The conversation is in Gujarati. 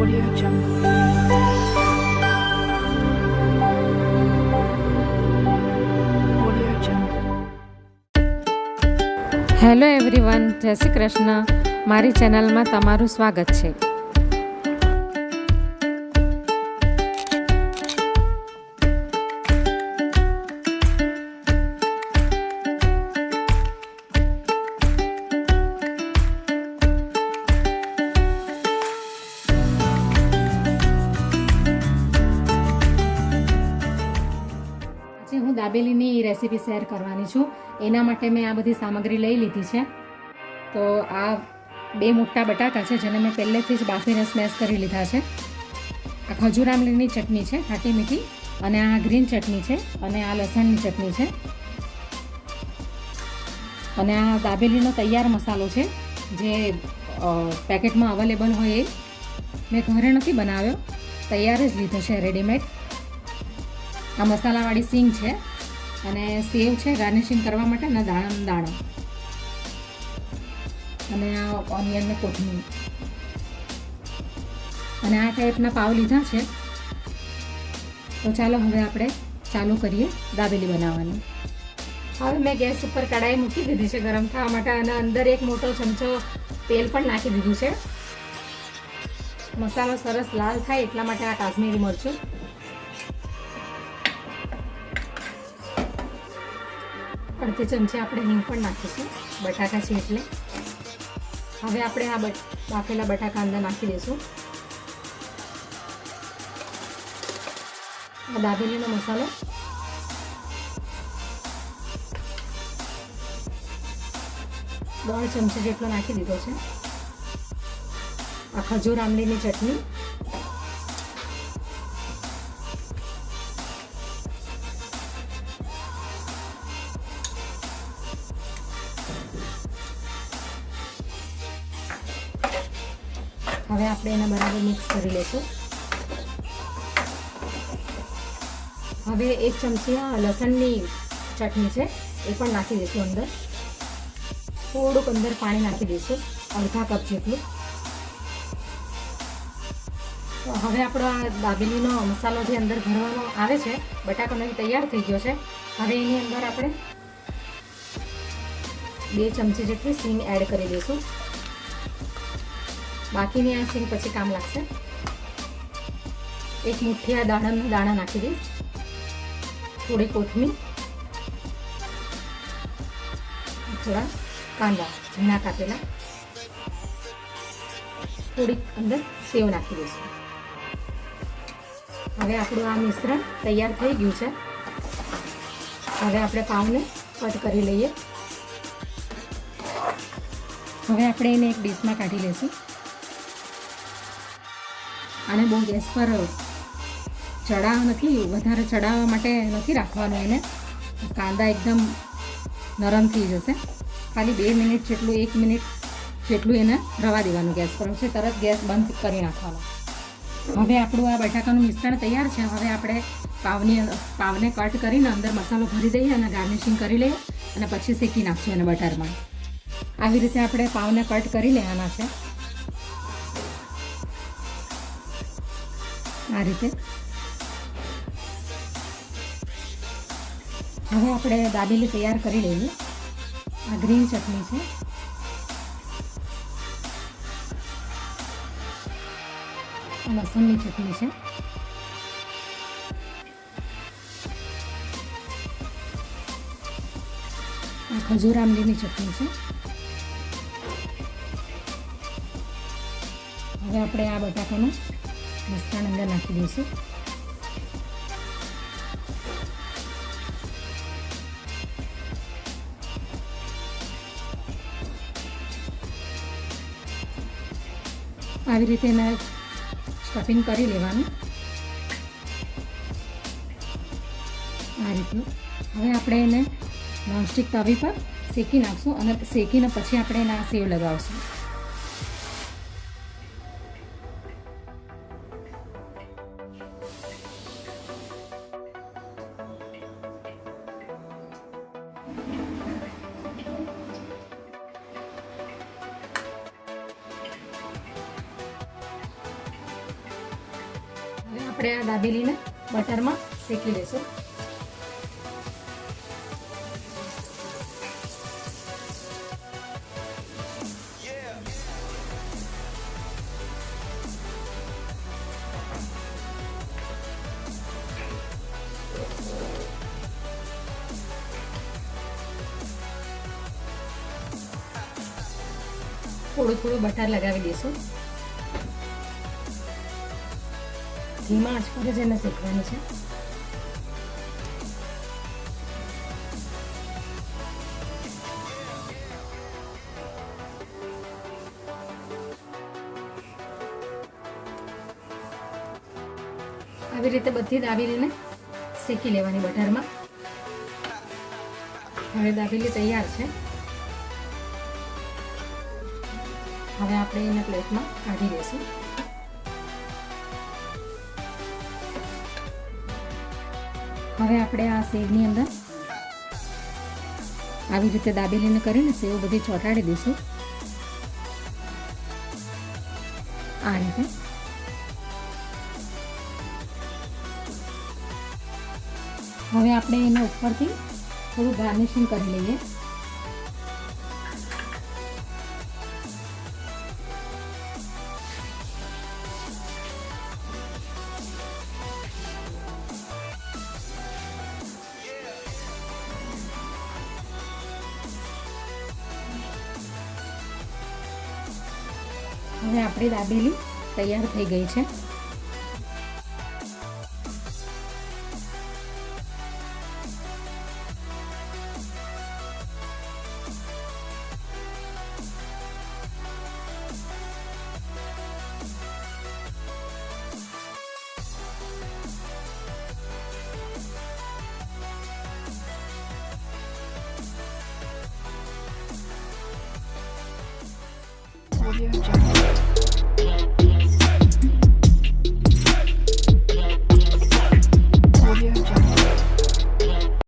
Audio Jungle. Audio Jungle. Hello everyone, જય શ્રી કૃષ્ણ. મારી ચેનલમાં તમારું સ્વાગત છે. આજે હું દાબેલીની રેસીપી શેર કરવાની છું. એના માટે મેં આ બધી સામગ્રી લઈ લીધી છે. તો આ 2 મોટા બટાકા છે જેને મેં પહેલેથી જ બાફીને સ્મેશ કરી લીધા છે. આ ખજૂર આમલીની ચટણી છે, ખાટી મીઠી, અને આ ગ્રીન ચટણી છે, અને આ લસણની ચટણી છે, અને આ દાબેલીનો તૈયાર મસાલો છે જે પેકેટમાં અવેલેબલ હોય એ. મેં ઘરે નથી બનાવ્યો, તૈયાર જ લીધો છે, રેડીમેડ. આ મસાલાવાળી સીંગ છે, અને સેવ છે ગાર્નિશિંગ કરવા માટે, અને દાણા, અને આ ઓનિયન ને કોથમીર, અને આ ટાઈપના પાવ લીધા છે. તો ચાલો હવે આપણે ચાલુ કરીએ દાબેલી બનાવવાની. હવે મેં ગેસ ઉપર કઢાઈ મૂકી દીધી છે ગરમ થવા માટે, અને અંદર 1 મોટો ચમચો તેલ પણ નાખી દીધું છે. મસાલો સરસ લાલ થાય એટલા માટે આ કાશ્મીરી મરચું, અડધી ચમચી આપણે હિંગ પણ નાખીશું, બટાકા છે એટલે. હવે આપણે આ બાફેલા બટાકા અંદર નાખી દઈશું. આ દાબેલીનો મસાલો, દોઢ ચમચી જેટલો નાખી દીધો છે. આ ખજૂર આમલીની ચટણી, હવે આપણે એને બરાબર મિક્સ કરી લઈશું. હવે 1 ચમચી લસણની ચટણી છે એ પણ નાખી દઈશું અંદર. થોડુંક અંદર પાણી નાખી દઈશું, અડધા કપ જેટલું. તો હવે આપણો આ દાબેલીનો મસાલો જે અંદર ભરવાનો આવે છે, બટાકાનો તૈયાર થઈ ગયો છે. હવે એની અંદર આપણે 2 ચમચી જેટલી સીંગ એડ કરી દઈશું. બાકીની આ સીંગ પછી કામ લાગશે. 1 મુઠ્ઠી આ દાણા નાખી દઈશ, થોડી કોથમીર, થોડા કાંદા ઝીણા કાપેલા, થોડીક અંદર સેવ નાખી દઈશું. હવે આપણું આ મિશ્રણ તૈયાર થઈ ગયું છે. હવે આપણે પાવને કટ કરી લઈએ. હવે આપણે એને એક ડીશમાં કાઢી લઈશું. આને બહુ ગેસ પર વધારે ચડાવવા માટે નથી રાખવાનું એને. કાંદા એકદમ નરમ થઈ જશે. ખાલી 2 મિનિટ જેટલું, 1 મિનિટ જેટલું એને રવા દેવાનું ગેસ પર. પછી તરત ગેસ બંધ કરી નાખવાનો. હવે આપણું આ બટાકાનું મિશ્રણ તૈયાર છે. હવે આપણે પાવને કટ કરીને અંદર મસાલો ભરી દઈએ અને ગાર્નિશિંગ કરી લઈએ, અને પછી શેકી નાખશું એને બટરમાં. આવી રીતે આપણે પાવને કટ કરી લેવાના છે, આ રીતે. હવે આપણે દાબેલી તૈયાર કરી લઈએ. આ ગ્રીન ચટણી છે, આ લસણની ચટણી છે, આ ખજૂર આમલીની ચટણી છે. હવે આપણે આ બટાકાનું મિશ્રણ અંદર નાખી દઈશું. આવી રીતે એને સ્ટફિંગ કરી લેવાનું, આ રીતનું. હવે આપણે એને નોનસ્ટિક તવી પર શેકી નાખશું, અને શેકીને પછી આપણે એના સેવ લગાવશું. આપણે આ દાબેલીને બટરમાં શેકી લઈશું. થોડું થોડું બટર લગાવી દઈશું. ધીમા આંચ પર જ એને શેકવાની છે. આવી રીતે બધી દાબેલીને શેકી લેવાની બટરમાં. હવે દાબેલી તૈયાર છે. હવે આપણે એને પ્લેટમાં કાઢી લઈશું. હવે આપણે આ સેવની અંદર આવી રીતે દાબેલીને કરીને સેવ બધી ચોંટાડી દઈશું. આ રીતે હવે આપણે એને ઉપરથી થોડું ગાર્નિશિંગ કરી લઈએ. હવે આપણી દાબેલી તૈયાર થઈ ગઈ છે. Audio Jungle.